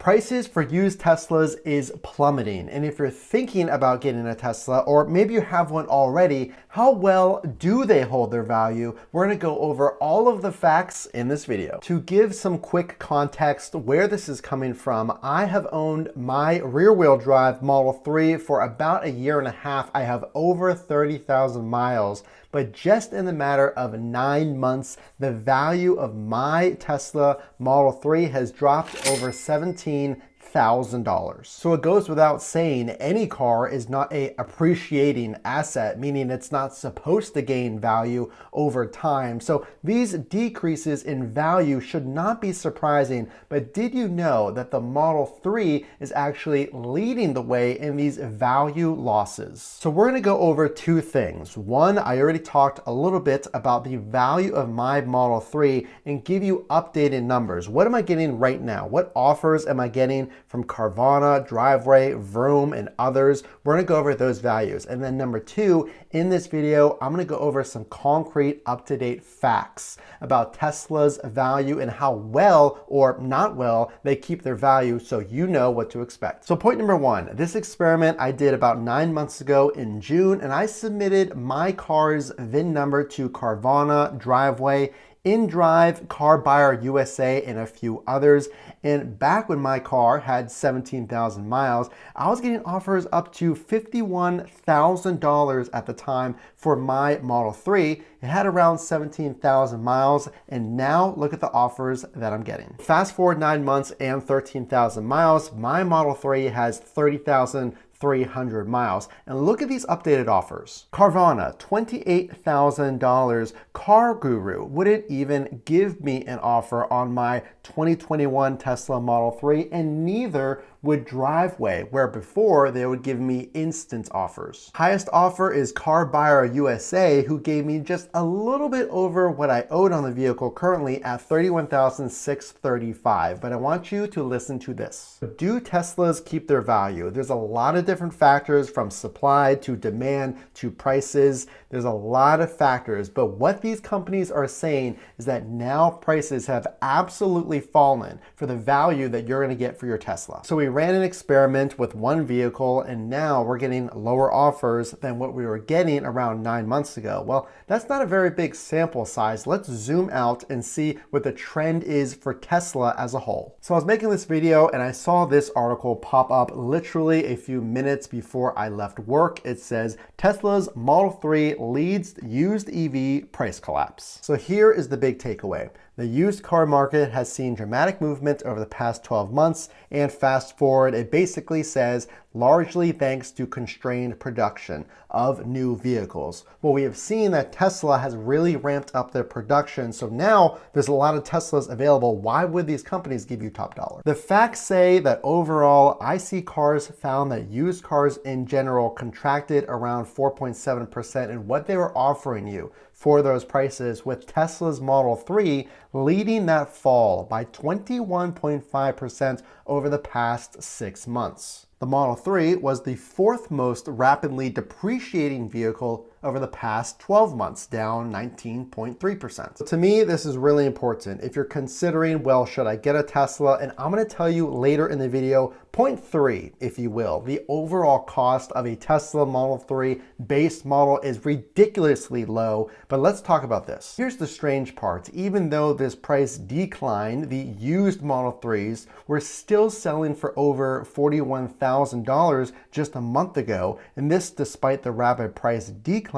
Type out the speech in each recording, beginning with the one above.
Prices for used Teslas is plummeting. And if you're thinking about getting a Tesla, or maybe you have one already, how well do they hold their value? We're gonna go over all of the facts in this video. To give some quick context where this is coming from, I have owned my rear-wheel drive Model 3 for about a year and a half. I have over 30,000 miles. But just in the matter of 9 months, the value of my Tesla Model 3 has dropped over $17,000. So it goes without saying, any car is not a appreciating asset, meaning it's not supposed to gain value over time. So these decreases in value should not be surprising, but did you know that the Model 3 is actually leading the way in these value losses? So we're gonna go over two things. One, I already talked a little bit about the value of my Model 3 and give you updated numbers. What am I getting right now? What offers am I getting from Carvana, Driveway, Vroom, and others? We're gonna go over those values. And then number two, in this video, I'm gonna go over some concrete up-to-date facts about Tesla's value and how well or not well they keep their value, so you know what to expect. So point number one, this experiment I did about 9 months ago in June, and I submitted my car's VIN number to Carvana, Driveway, InDrive, Car Buyer USA, and a few others. And back when my car had 17,000 miles, I was getting offers up to $51,000 at the time for my Model 3. It had around 17,000 miles, and now look at the offers that I'm getting. Fast forward 9 months and 13,000 miles, my Model 3 has 30,300 miles. And look at these updated offers. Carvana, $28,000. Car Guru wouldn't even give me an offer on my 2021 Tesla Model 3, and neither would Driveway, where before they would give me instant offers. Highest offer is Car Buyer USA, who gave me just a little bit over what I owed on the vehicle currently at $31,635. But I want you to listen to this. Do Teslas keep their value? There's a lot of different factors, from supply to demand to prices. There's a lot of factors, but what these companies are saying is that now prices have absolutely fallen for the value that you're going to get for your Tesla. So we ran an experiment with one vehicle, and now we're getting lower offers than what we were getting around 9 months ago. Well, that's not a very big sample size. Let's zoom out and see what the trend is for Tesla as a whole. So I was making this video and I saw this article pop up literally a few minutes before I left work. It says Tesla's Model 3 leads used EV price collapse. So here is the big takeaway. The used car market has seen dramatic movement over the past 12 months, and fast forward, it basically says largely thanks to constrained production of new vehicles. Well, we have seen that Tesla has really ramped up their production, so now there's a lot of Teslas available. Why would these companies give you top dollar? The facts say that overall, IC Cars found that used cars in general contracted around 4.7% in what they were offering you for those prices, with Tesla's Model 3 leading that fall by 21.5% over the past 6 months. The Model 3 was the fourth most rapidly depreciating vehicle over the past 12 months, down 19.3%. To me, this is really important. If you're considering, well, should I get a Tesla? And I'm gonna tell you later in the video, point 3, if you will, the overall cost of a Tesla Model 3 base model is ridiculously low, but let's talk about this. Here's the strange part. Even though this price declined, the used Model 3s were still selling for over $41,000 just a month ago, and this despite the rapid price decline,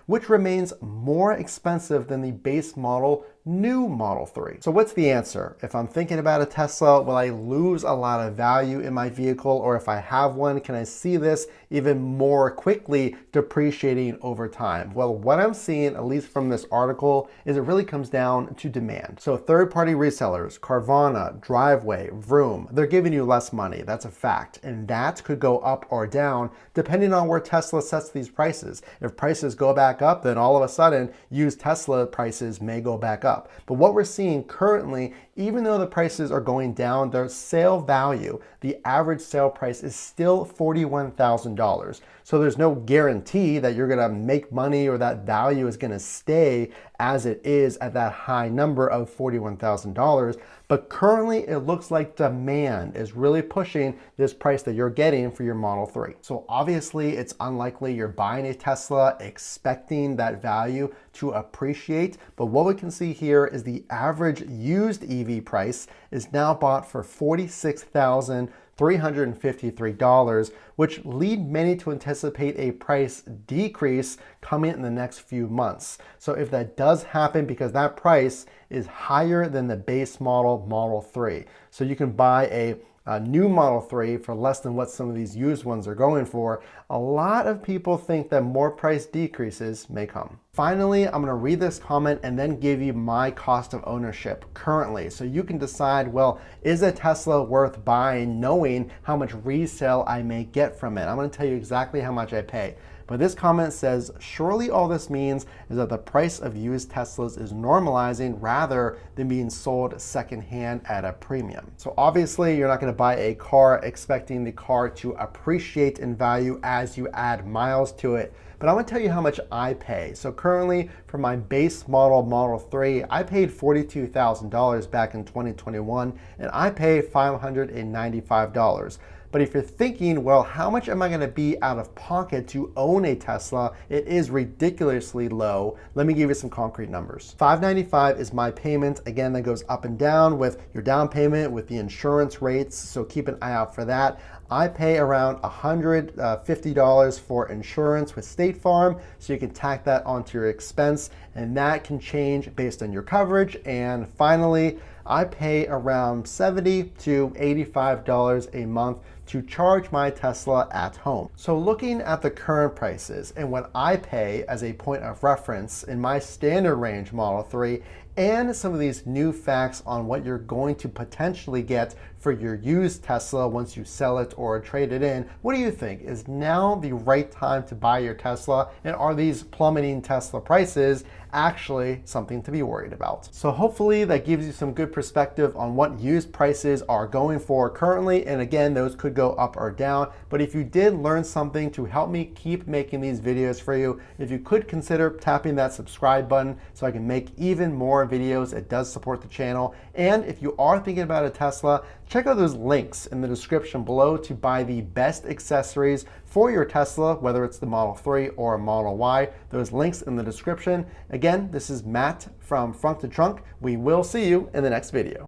which remains more expensive than the base model new Model 3. So what's the answer? If I'm thinking about a Tesla, will I lose a lot of value in my vehicle? Or if I have one, can I see this even more quickly depreciating over time? Well, what I'm seeing, at least from this article, is it really comes down to demand. So third-party resellers, Carvana, Driveway, Vroom, they're giving you less money. That's a fact. And that could go up or down depending on where Tesla sets these prices. If prices go back up, then all of a sudden used Tesla prices may go back up. But what we're seeing currently even though the prices are going down, their sale value, the average sale price is still $41,000. So there's no guarantee that you're gonna make money or that value is gonna stay as it is at that high number of $41,000. But currently it looks like demand is really pushing this price that you're getting for your Model 3. So obviously it's unlikely you're buying a Tesla expecting that value to appreciate. But what we can see here is the average used EV price is now bought for $46,353, which lead many to anticipate a price decrease coming in the next few months. So if that does happen, because that price is higher than the base model Model 3. So you can buy a new Model 3 for less than what some of these used ones are going for. A lot of people think that more price decreases may come. Finally, I'm gonna read this comment and then give you my cost of ownership currently. So you can decide, well, is a Tesla worth buying knowing how much resale I may get from it? I'm gonna tell you exactly how much I pay. But this comment says, surely all this means is that the price of used Teslas is normalizing rather than being sold secondhand at a premium. So obviously you're not gonna buy a car expecting the car to appreciate in value as you add miles to it. But I'm gonna tell you how much I pay. So currently for my base model Model 3, I paid $42,000 back in 2021 and I pay $595. But if you're thinking, well, how much am I gonna be out of pocket to own a Tesla? It is ridiculously low. Let me give you some concrete numbers. $595 is my payment. Again, that goes up and down with your down payment, with the insurance rates, so keep an eye out for that. I pay around $150 for insurance with State Farm, so you can tack that onto your expense, and that can change based on your coverage. And finally, I pay around $70 to $85 a month to charge my Tesla at home. So looking at the current prices and what I pay as a point of reference in my standard range Model 3, and some of these new facts on what you're going to potentially get for your used Tesla once you sell it or trade it in, what do you think? Is now the right time to buy your Tesla? And are these plummeting Tesla prices actually something to be worried about? So hopefully that gives you some good perspective on what used prices are going for currently. And again, those could go up or down. But if you did learn something to help me keep making these videos for you, if you could consider tapping that subscribe button so I can make even more videos, it does support the channel. And if you are thinking about a Tesla, check out those links in the description below to buy the best accessories for your Tesla, whether it's the Model 3 or a Model Y. Those links in the description. Again, this is Matt from Front to Trunk. We will see you in the next video.